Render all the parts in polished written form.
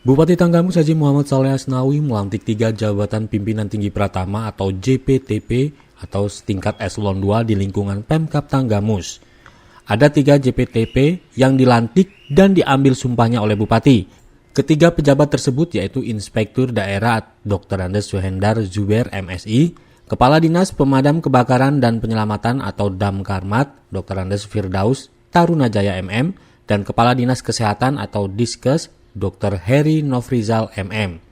Bupati Tanggamus Haji Muhammad Saleh Asnawi melantik 3 jabatan pimpinan tinggi pratama atau JPTP atau setingkat eselon 2 di lingkungan Pemkab Tanggamus. Ada 3 JPTP yang dilantik dan diambil sumpahnya oleh Bupati. Ketiga pejabat tersebut yaitu Inspektur Daerah Dr. Andes Suhendar Zuber MSI, Kepala Dinas Pemadam Kebakaran dan Penyelamatan atau Damkarmat Dr. Andes Firdaus Tarunajaya MM, dan Kepala Dinas Kesehatan atau Diskes Dr. Heri Nofrizal MM.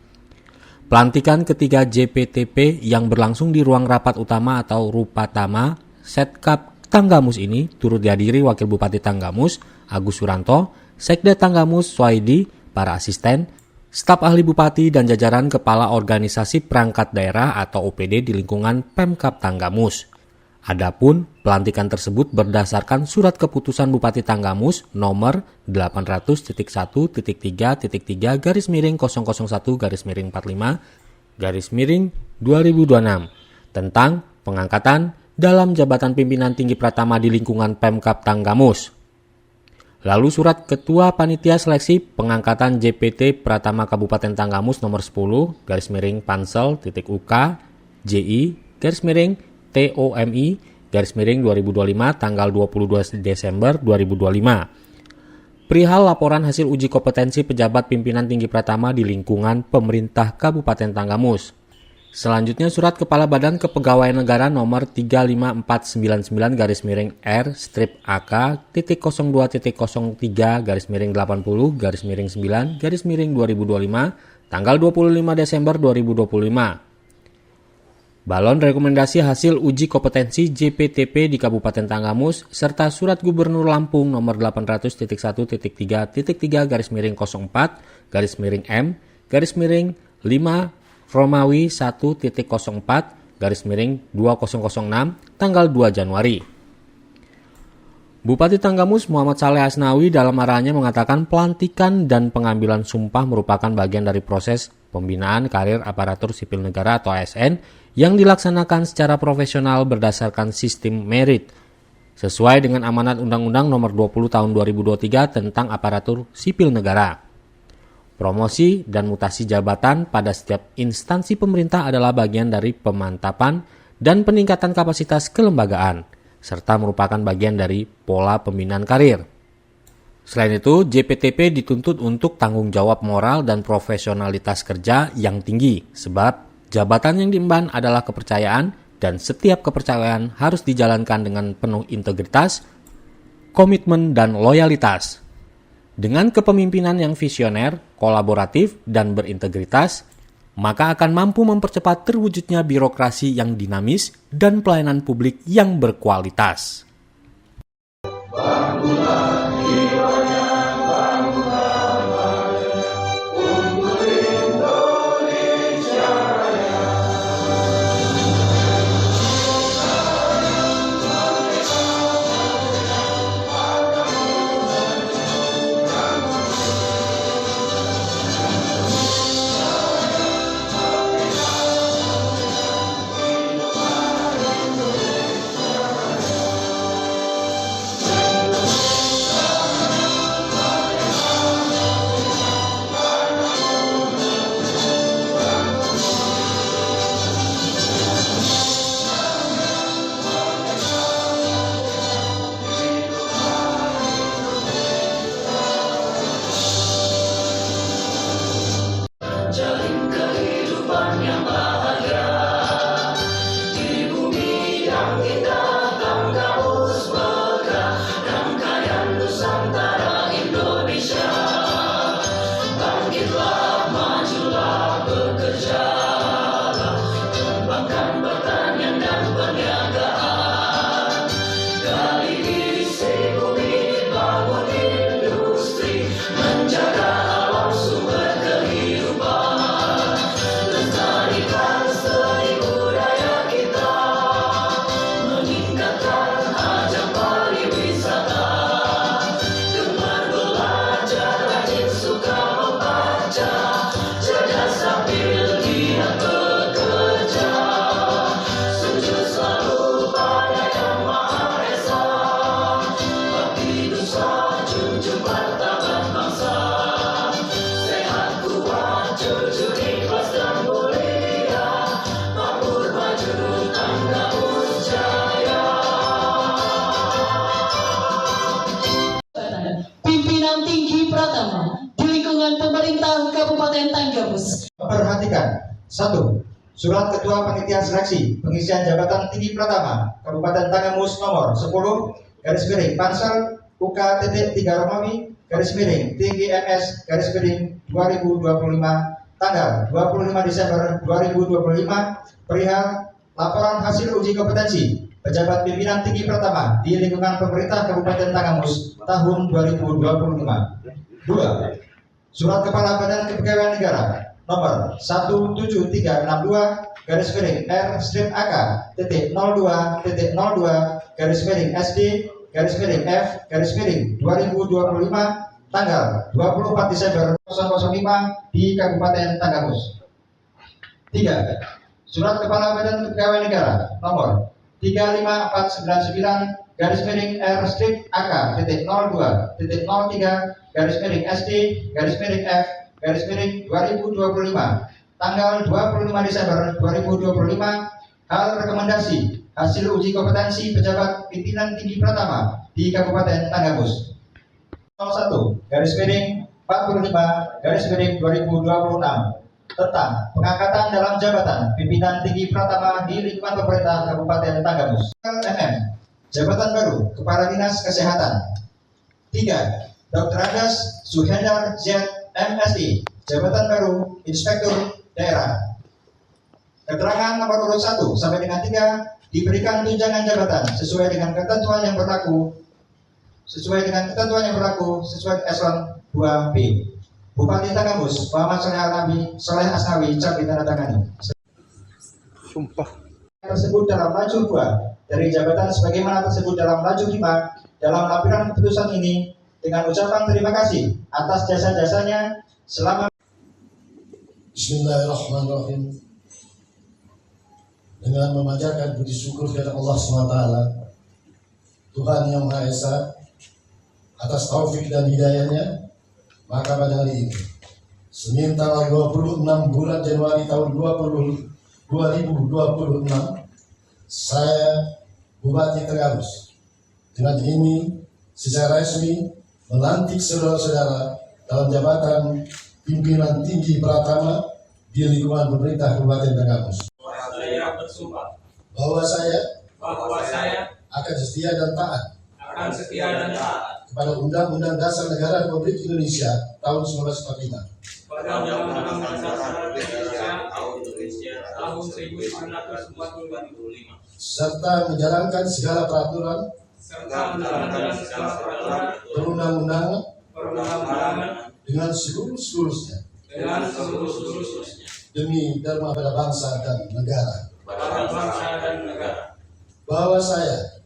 Pelantikan ketiga JPTP yang berlangsung di ruang rapat utama atau Rupatama Setkap Tanggamus ini turut dihadiri Wakil Bupati Tanggamus Agus Suranto, Sekda Tanggamus Swaidi, para asisten, staf ahli Bupati dan jajaran Kepala Organisasi Perangkat Daerah atau OPD di lingkungan Pemkab Tanggamus. Adapun pelantikan tersebut berdasarkan surat keputusan Bupati Tanggamus nomor 800.1-3-001-45-2026 tentang pengangkatan dalam jabatan pimpinan tinggi pratama di lingkungan Pemkab Tanggamus. Lalu surat Ketua Panitia Seleksi Pengangkatan JPT Pratama Kabupaten Tanggamus nomor 10-Pansel.UK JI TOMI _2025 tanggal 22 Desember 2025. Perihal laporan hasil uji kompetensi pejabat pimpinan tinggi pratama di lingkungan pemerintah Kabupaten Tanggamus. Selanjutnya surat Kepala Badan Kepegawaian Negara nomor 35499-R/AK-023.03-80-9/2025 tanggal 25 Desember 2025. Balon rekomendasi hasil uji kompetensi JPTP di Kabupaten Tanggamus serta surat Gubernur Lampung nomor 800.1.3-5-Romawi 1.04/2006 tanggal 2 Januari. Bupati Tanggamus Muhammad Saleh Asnawi dalam arahannya mengatakan pelantikan dan pengambilan sumpah merupakan bagian dari proses pembinaan karir aparatur sipil negara atau ASN yang dilaksanakan secara profesional berdasarkan sistem merit sesuai dengan amanat Undang-Undang Nomor 20 Tahun 2023 tentang aparatur sipil negara. Promosi dan mutasi jabatan pada setiap instansi pemerintah adalah bagian dari pemantapan dan peningkatan kapasitas kelembagaan serta merupakan bagian dari pola pembinaan karir. Selain itu, JPTP dituntut untuk tanggung jawab moral dan profesionalitas kerja yang tinggi sebab jabatan yang diemban adalah kepercayaan dan setiap kepercayaan harus dijalankan dengan penuh integritas, komitmen, dan loyalitas. Dengan kepemimpinan yang visioner, kolaboratif, dan berintegritas, maka akan mampu mempercepat terwujudnya birokrasi yang dinamis dan pelayanan publik yang berkualitas. Bangunlah jiwanya. Pimpinan tinggi Pratama di lingkungan pemerintah Kabupaten Tanggamus. Perhatikan. 1. Surat Ketua Panitia Seleksi Pengisian Jabatan Tinggi Pratama Kabupaten Tanggamus nomor 10 garis miring Pansel UK.3 Romawi garis miring TGMS garis miring 2025 tanggal 25 Desember 2025 perihal laporan hasil uji kompetensi pejabat pimpinan tinggi Pratama di lingkungan pemerintah Kabupaten Tanggamus tahun 2025. 2. Surat Kepala Badan Kepegawaian Negara nomor 17362 garis miring R/AK.02.02 garis miring SD garis miring F garis miring 2025 tanggal 24 Desember 2005 di Kabupaten Tanggamus. 3. Surat Kepala Badan Kepegawaian Negara nomor 35499 garis miring R/AK.02.03 garis miring SD garis miring F garis miring 2025 tanggal 25 Desember 2025 hal rekomendasi hasil uji kompetensi pejabat pimpinan tinggi Pratama di Kabupaten Tanggamus 01 garis miring 45 garis miring 2026 tentang pengangkatan dalam jabatan pimpinan tinggi Pratama di lingkungan pemerintah Kabupaten Tanggamus. MM jabatan baru Kepala Dinas Kesehatan. 3. Dr. Andes Suhendar Z MSI jabatan baru Inspektur Daerah. Keterangan nomor urut 1 sampai dengan 3 diberikan tunjangan jabatan sesuai dengan ketentuan yang berlaku sesuai eselon 2B. Bupati Tanggamus Muhammad Saleh Asnawi cap ditandatangani. Sumpah. Tersebut dalam laju 2 dari jabatan sebagaimana tersebut dalam laju 5 dalam lampiran keputusan ini dengan ucapan terima kasih atas jasa-jasanya selama. Bismillahirrahmanirrahim. Dengan memanjatkan puji syukur kepada Allah SWT, Tuhan yang Maha Esa, atas taufik dan hidayahnya, maka pada hari ini, Senin tanggal 26 bulan Januari tahun 2026, saya Bupati Tanggamus dengan ini secara resmi melantik saudara-saudara dalam jabatan pimpinan tinggi Pratama di lingkungan pemerintah Kabupaten Tanggamus. Saya bersumpah bahwa saya akan setia dan taat kepada Undang-Undang Dasar Negara Republik Indonesia tahun 1945 pada Undang-Undang Dasar Indonesia tahun 1945 serta menjalankan segala peraturan perundang-undangan dengan seluruh-seluruhnya demi dharma pada bangsa dan negara. Bahwa saya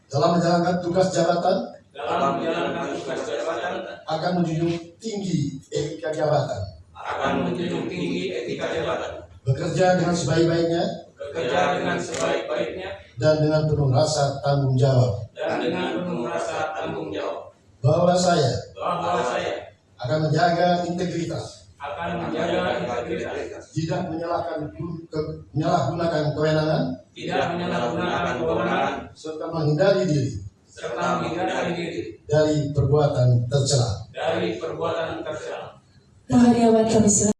dalam menjalankan tugas jabatan akan menjunjung tinggi etika jabatan, bekerja dengan sebaik-baiknya dan dengan penuh rasa tanggung jawab. Bahwa saya akan menjaga integritas, tidak menyalahgunakan kewenangan, serta menghindari diri dari perbuatan tercela. Penghargaan kami serahkan.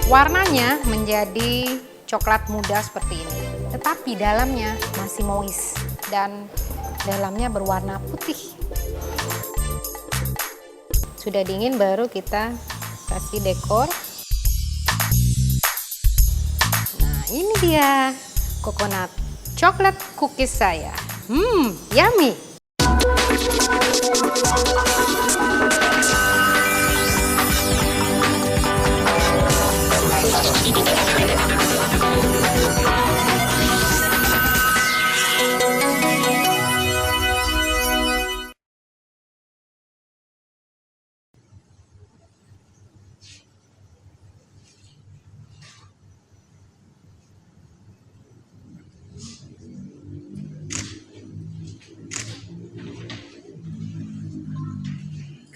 Warnanya menjadi coklat muda seperti ini, tetapi dalamnya masih moist dan dalamnya berwarna putih. Sudah dingin baru kita kasih dekor. Nah, ini dia coconut coklat cookies saya. Yummy.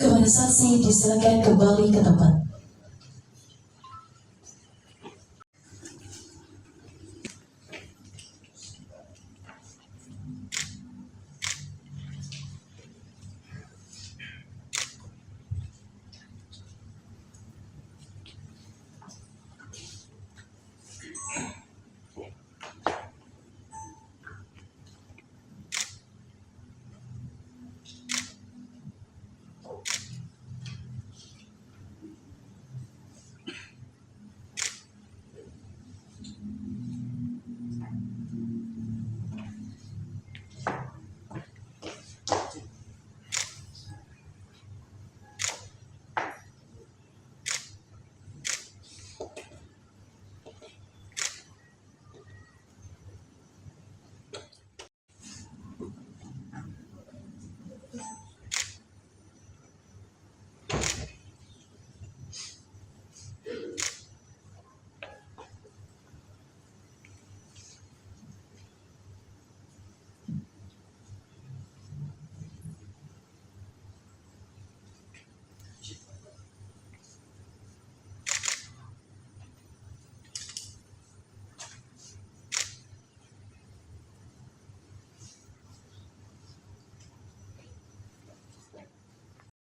Kepada saksi disilakan kembali ke tempat.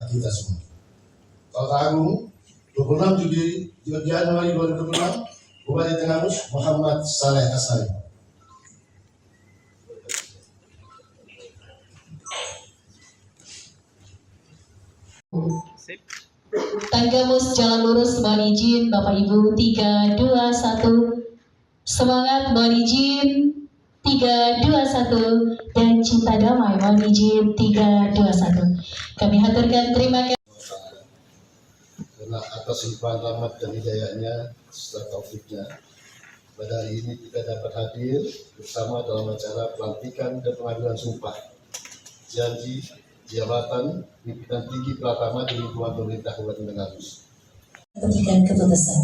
Kita semua. Kalau Agung 26 Januari 2026, Bupati Tengamus Muhammad Saleh Asari. Tanggamus jalan lurus, mohon izin Bapak Ibu 3, 2, 1. Semangat, mohon izin 3, 2, 1. Dan cinta damai, mohon izin 3, 2, 1. Kami haturkan terima kasih Karena atas limpahan rahmat dan hidayahnya serta taufiknya, pada hari ini kita dapat hadir bersama dalam acara pelantikan dan pengambilan sumpah janji jabatan pimpinan tinggi Pratama di lingkungan pemerintah Kabupaten Tengamus. petikan keputusan.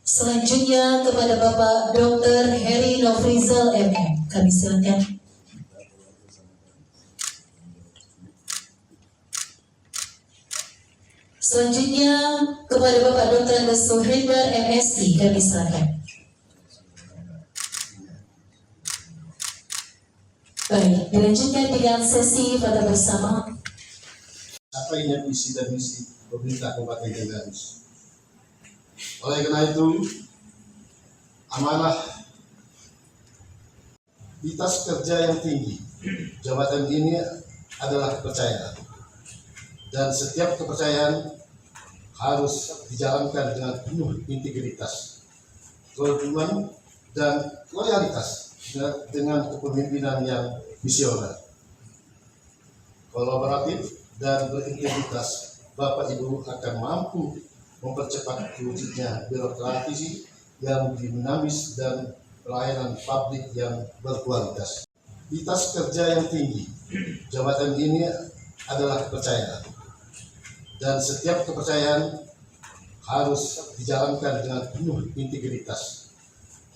Selanjutnya kepada Bapak Dr. Heri Nofrizal MM, kami silakan. Selanjutnya kepada Bapak Dr. Suhendar MSI, kami silakan. Baik, dilanjutkan dengan sesi foto bersama. Apa ini visi dan misi pemerintah Kabupaten Tengamus? Oleh karena itu, amanah etos kerja yang tinggi jabatan ini adalah kepercayaan, dan setiap kepercayaan harus dijalankan dengan penuh integritas, kejujuran, dan loyalitas dengan kepemimpinan yang visioner, kolaboratif, dan berintegritas. Bapak Ibu akan mampu mempercepat terwujudnya birokrasi yang dinamis dan pelayanan publik yang berkualitas. Etos kerja yang tinggi jabatan ini adalah kepercayaan, dan setiap kepercayaan harus dijalankan dengan penuh integritas,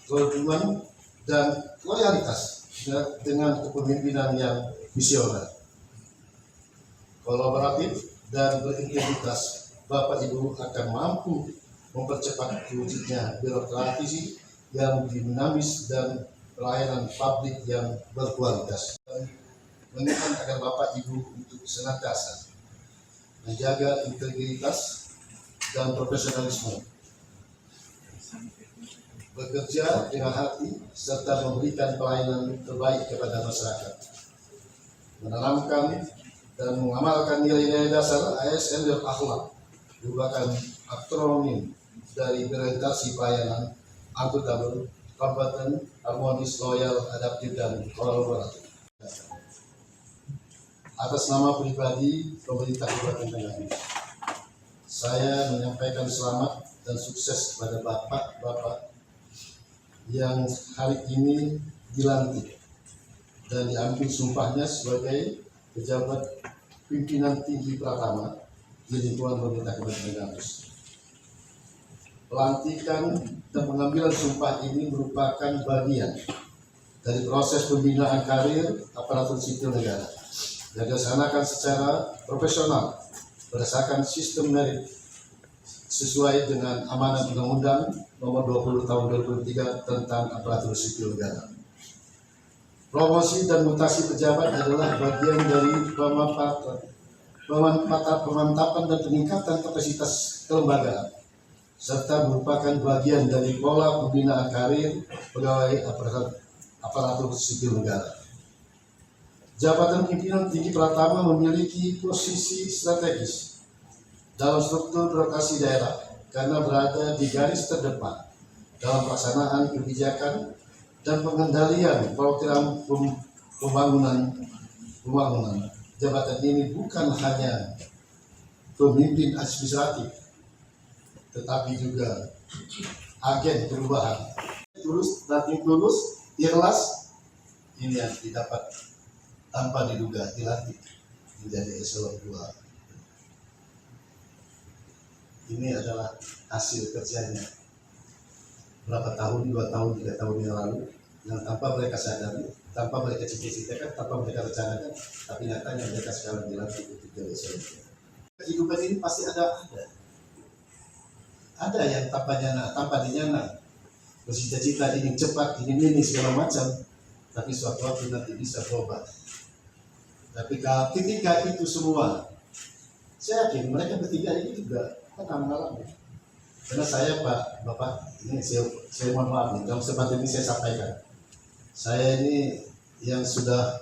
kejujuran, dan loyalitas dengan kepemimpinan yang visioner, kolaboratif, dan berintegritas. Bapak Ibu akan mampu mempercepat terwujudnya birokrasi yang dinamis dan pelayanan publik yang berkualitas. Menekan agar Bapak Ibu untuk senantiasa menjaga integritas dan profesionalisme, bekerja dengan hati serta memberikan pelayanan terbaik kepada masyarakat, menanamkan dan mengamalkan nilai-nilai dasar ASN dan akhlak merupakan akronim dari orientasi pelayanan akuntabel, kompeten, harmonis, loyal, adaptif, dan kolaboratif. Atas nama pribadi pemerintah Kabupaten Tegal, saya menyampaikan selamat dan sukses kepada bapak-bapak yang hari ini dilantik dan diambil sumpahnya sebagai pejabat pimpinan tinggi pertama di lingkungan pemerintah Kabupaten Tegal. Pelantikan dan pengambilan sumpah ini merupakan bagian dari proses pembinaan karir aparatur sipil negara yang dilaksanakan secara profesional berdasarkan sistem merit sesuai dengan amanat Undang-Undang Nomor 20 Tahun 2003 tentang aparatur sipil negara. Promosi dan mutasi pejabat adalah bagian dari pemantapan dan peningkatan kapasitas kelembagaan, serta merupakan bagian dari pola pembinaan karir pegawai aparatur sipil negara. Jabatan pimpinan tinggi pertama memiliki posisi strategis dalam struktur birokrasi daerah karena berada di garis terdepan dalam pelaksanaan kebijakan dan pengendalian program pembangunan. Jabatan ini bukan hanya pemimpin administratif, tetapi juga agen perubahan. Tulus, ikhlas, ini yang didapat tanpa diduga dilantik menjadi eselon 2. Ini adalah hasil kerjanya berapa tahun, 2 tahun, 3 tahun yang lalu, yang tanpa mereka sadari, tanpa mereka cita-citakan, tanpa mereka rencanakan, tapi nyatanya mereka sekarang dilantik untuk jadi eselon 2. Kehidupan ini pasti ada yang tanpa dinyana, bercita-cita ingin cepat, ingin ini segala macam, tapi suatu waktu nanti bisa berubah. Tapi ketika itu semua, saya yakin mereka bertiga ini juga pernah mengalami. Karena saya Bapak, ini saya mohon maaf nih, dalam kesempatan ini saya sampaikan. Saya ini yang sudah,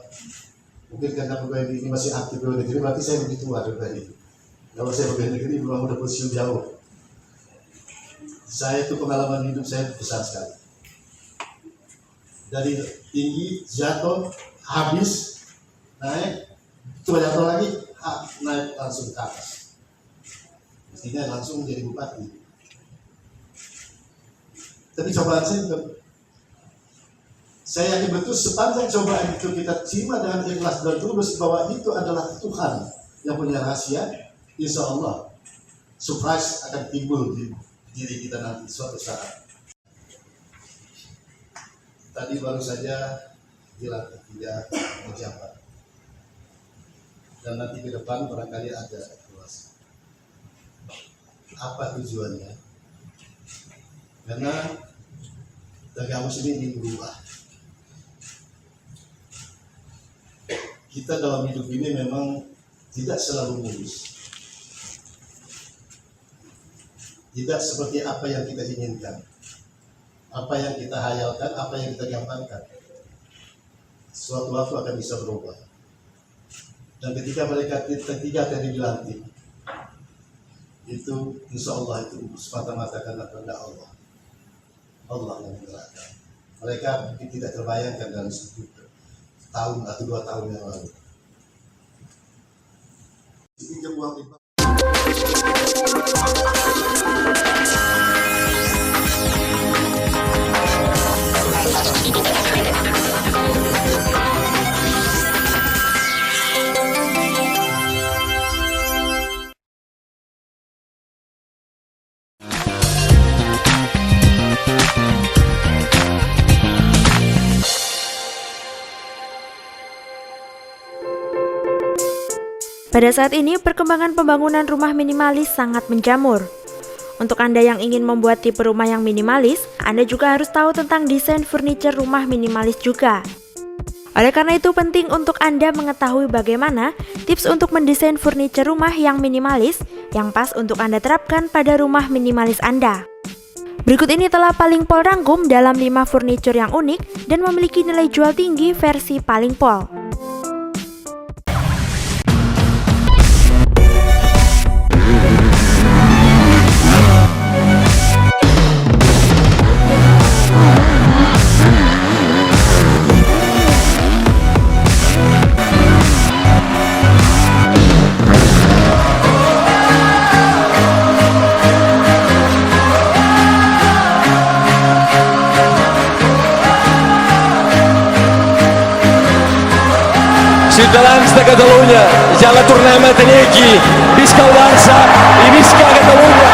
mungkin karena pegawai ini masih aktif pegawai negeri, berarti saya lebih tua daripada ini. Kalau saya pegawai negeri belum udah pensiun jauh. Saya itu pengalaman hidup saya besar sekali. Dari tinggi, jatuh, habis, naik, coba jatuh lagi, naik langsung ke atas. Mestinya langsung menjadi bupati. Tapi cobaan saya yakin betul sepanjang cobaan itu kita terima dengan ikhlas dan tulus bahwa itu adalah Tuhan yang punya rahasia. Insya Allah surprise akan timbul di diri kita nanti suatu saat. Tadi baru saja dilantik 3 pejabat, dan nanti ke depan barangkali ada evaluasi. Apa tujuannya? Karena Tegamus ini ingin berubah. Kita dalam hidup ini memang tidak selalu mulus. Tidak seperti apa yang kita inginkan, apa yang kita hayalkan, apa yang kita gambarkan. Suatu waktu akan bisa berubah. Dan ketika mereka ketiga tadi dilantik, itu insya Allah itu semata-mata karena kehendak Allah. Allah yang menggerakkan. Mereka mungkin tidak terbayangkan dalam 1 tahun atau 2 tahun yang lalu. Pinjam uang di bank. Pada saat ini, perkembangan pembangunan rumah minimalis sangat menjamur. Untuk Anda yang ingin membuat tipe rumah yang minimalis, Anda juga harus tahu tentang desain furniture rumah minimalis juga. Oleh karena itu penting untuk Anda mengetahui bagaimana tips untuk mendesain furniture rumah yang minimalis yang pas untuk Anda terapkan pada rumah minimalis Anda. Berikut ini telah Paling Pol rangkum dalam 5 furniture yang unik dan memiliki nilai jual tinggi versi Paling Pol. Ciutadans de Catalunya, ja la tornem a tenir aquí. Visca el Barça i visca Catalunya!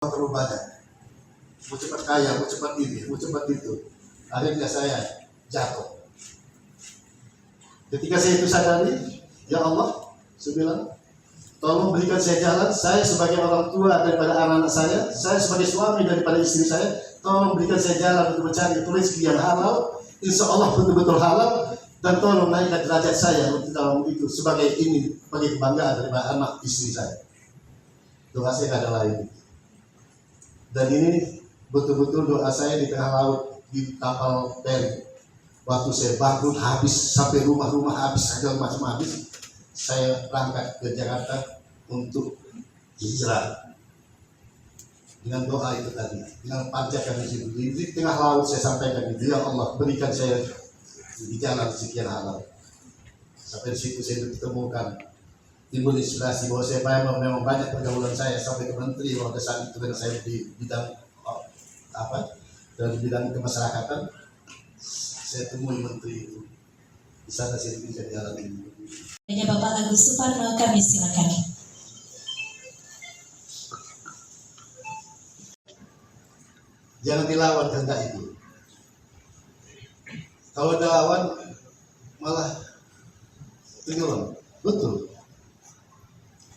Perubahan, mau cepat kaya, mau cepat ini, mau cepat itu. Akhirnya saya jatuh. Ketika saya itu sadari, ya Allah, saya bilang, tolong berikan saya jalan. Saya sebagai orang tua daripada anak-anak saya sebagai suami daripada istri saya, tolong berikan saya jalan untuk mencari rezeki yang halal, insya Allah betul-betul halal, dan tolong naikkan derajat saya untuk dalam itu sebagai ini, sebagai kebanggaan daripada anak istri saya. Doa saya tidak ada lain. Dan ini betul-betul doa saya di tengah laut, di kapal feri. Waktu saya bangkrut habis, sampai rumah-rumah habis, segala macam habis, saya berangkat ke Jakarta untuk hijrah. Dengan doa itu tadi, dengan panjatkan di situ, di tengah laut saya sampaikan itu, ya Allah berikan saya di jalan sekian halal. Sampai di situ saya ditemukan, timbul inspirasi bahwa saya memang banyak pergaulan saya sampai ke menteri pada saat itu, karena saya di bidang dari bidang kemasyarakatan. Saya temui menteri itu, di sana saya bisa jalan ini. Hanya Bapak Agus Suparno, kami silakan. Jangan dilawan kehendak itu. Kalau dilawan malah tenggelam. Betul.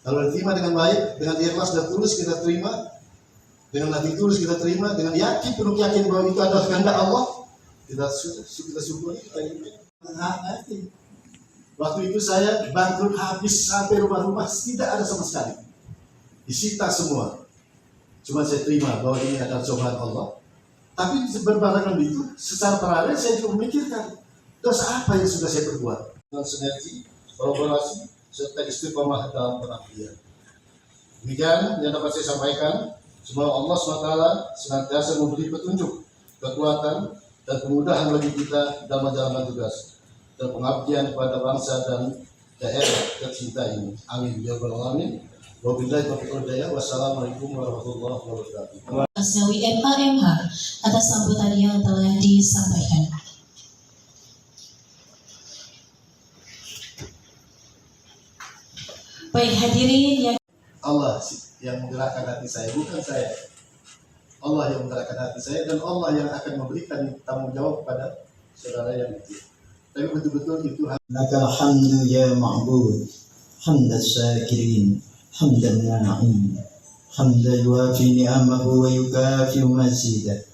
Kalau diterima dengan baik, dengan ikhlas dan tulus kita terima, dengan hati tulus kita terima, dengan yakin, penuh yakin bahwa itu adalah kehendak Allah, kita syukuri, kita ini. Waktu itu saya bangkrut habis sampai rumah-rumah tidak ada sama sekali, disita semua. Cuma saya terima bahwa ini adalah cobaan Allah. Tapi berbarengan itu, secara paralel saya juga memikirkan dosa apa yang sudah saya perbuat. Dengan sinergi, kolaborasi, serta istiqomah dalam pengabdian. Demikian yang dapat saya sampaikan. Semoga Allah SWT senantiasa memberi petunjuk, kekuatan, dan kemudahan bagi kita dalam menjalankan tugas dan pengabdian kepada bangsa dan daerah tercinta ini. Amin. Ya Rabbal Alamin. Wabillahi taufiq wal hidayah. Wassalamualaikum warahmatullahi wabarakatuh. Asnawi MAMH atas sambutan yang telah disampaikan. Baik hadirin yang Allah yang menggerakkan hati saya, bukan saya. Allah yang menggerakkan hati saya, dan Allah yang akan memberikan tanggung jawab kepada saudara yang itu. Tapi betul-betul itu. Lakal hamdu ya ma'bud, hamdan syakirin, hamdan na'im, hamdan yuafi ni'amahu wa yukafi mazidah.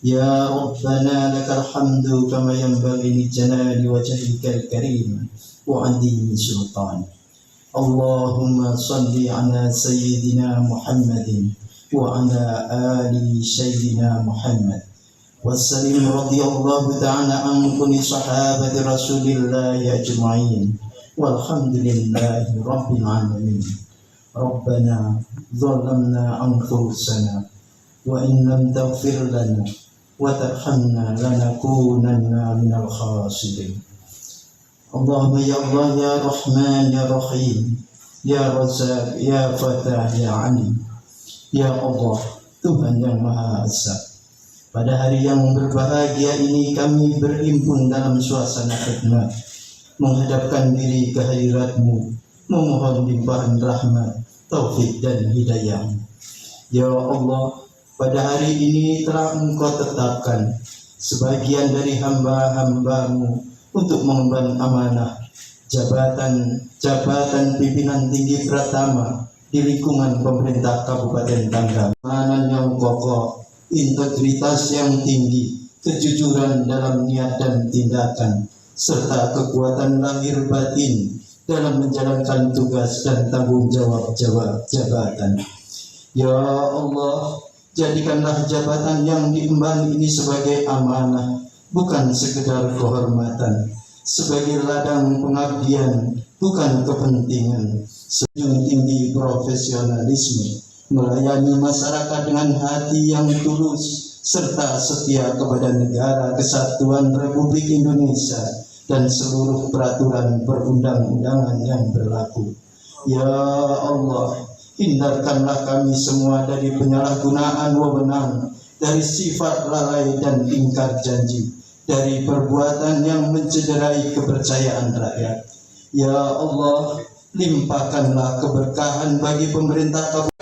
Ya Rabbana lakal hamdu kama yanbaghi li jalali wajhikal karim wa 'azimi sultanik. Allahumma salli ala sayyidina Muhammadin wa ala ali sayyidina Muhammad wa sallim radhiyallahu ta'ala an kulli sahabati Rasulillah ajma'in walhamdulillahi rabbil alamin. Rabbana zalamna anfusana wa in lam taghfir lana wa tarhamna lanakunanna minal khasirin. Allahumma ya Allah ya Rahman ya Rahim ya Razzaq ya Fatah ya Alim ya Allah Tuhan yang Maha Esa. Pada hari yang berbahagia ini kami berhimpun dalam suasana khidmat, menghadapkan diri ke hadirat-Mu, memohon limpahan rahmat, taufik dan hidayah. Ya Allah, pada hari ini telah Engkau tetapkan sebagian dari hamba-hambamu untuk mengemban amanah jabatan pimpinan tinggi Pratama di lingkungan pemerintah Kabupaten Tangerang. Pertahanan yang kokoh, integritas yang tinggi, kejujuran dalam niat dan tindakan, serta kekuatan lahir batin dalam menjalankan tugas dan tanggung jawab jabatan. Ya Allah, jadikanlah jabatan yang diemban ini sebagai amanah, bukan sekedar kehormatan, sebagai ladang pengabdian, bukan kepentingan, sejunjung tinggi profesionalisme, melayani masyarakat dengan hati yang tulus, serta setia kepada negara kesatuan Republik Indonesia dan seluruh peraturan perundang-undangan yang berlaku. Ya Allah, hindarkanlah kami semua dari penyalahgunaan wewenang, dari sifat lalai dan ingkar janji, dari perbuatan yang mencederai kepercayaan rakyat. Ya Allah, limpahkanlah keberkahan bagi pemerintah Kabupaten.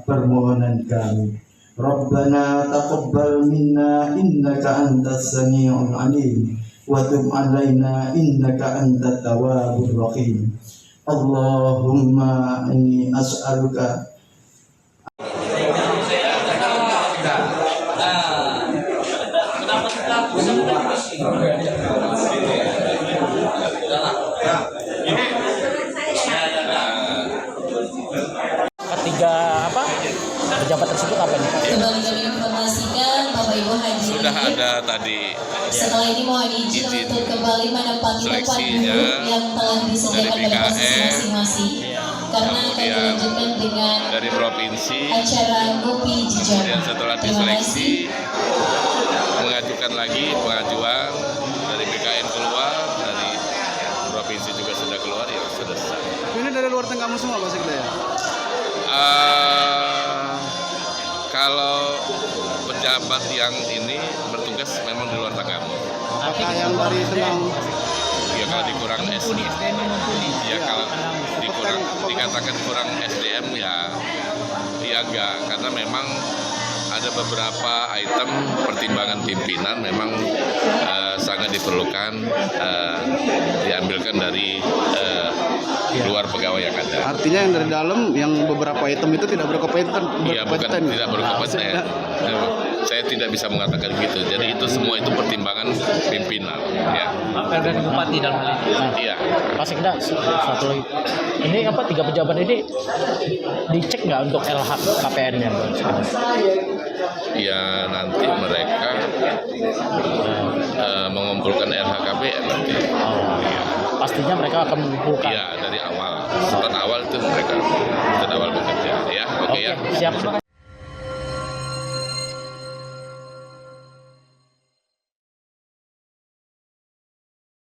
Permohonan kami, Rabbana taqabbal minna innaka antas sami'ul alim wa tub alaina innaka antat tawwabur rahim. Allahumma inni as'aluka pejabat tersebut apa nih? Kembali kami informasikan Bapak Ibu hadirin. Sudah ada tadi. Setelah ini mohon izin untuk kembali menempati tempat duduk yang telah disediakan pada posisi masing-masing. Karena akan dilanjutkan dengan dari provinsi acara ngopi jejak. Dan setelah diseleksi mengajukan lagi pengajuan dari BKN keluar, dari provinsi juga sudah keluar, ya selesai. Ini dari luar Tenggamu semua Pak Sekda ya? Kalau pejabat yang ini bertugas memang di luar Tenggamu. Apakah yang dari Tenggamu? Ya kalau dikurang SDM, ya kalau dikatakan kurang SDM ya enggak, karena memang ada beberapa item pertimbangan pimpinan memang sangat diperlukan diambilkan dari luar pegawai yang ada. Artinya yang dari dalam yang beberapa item itu tidak berkompeten. Iya, bukan tidak berkompeten. Saya tidak bisa mengatakan gitu. Jadi itu semua itu pertimbangan pimpinan. Ya. Dan bupati dalam hal ini. Iya. Pak Sekda, satu lagi. Ini apa 3 pejabat ini dicek nggak untuk LHKPN-nya? Ya nanti mereka mengumpulkan LHKPN nanti. Ya. Pastinya mereka akan mengumpulkan. Iya, dari awal. Start awal itu mereka awal bekerja. Ya, oke ya. Siap.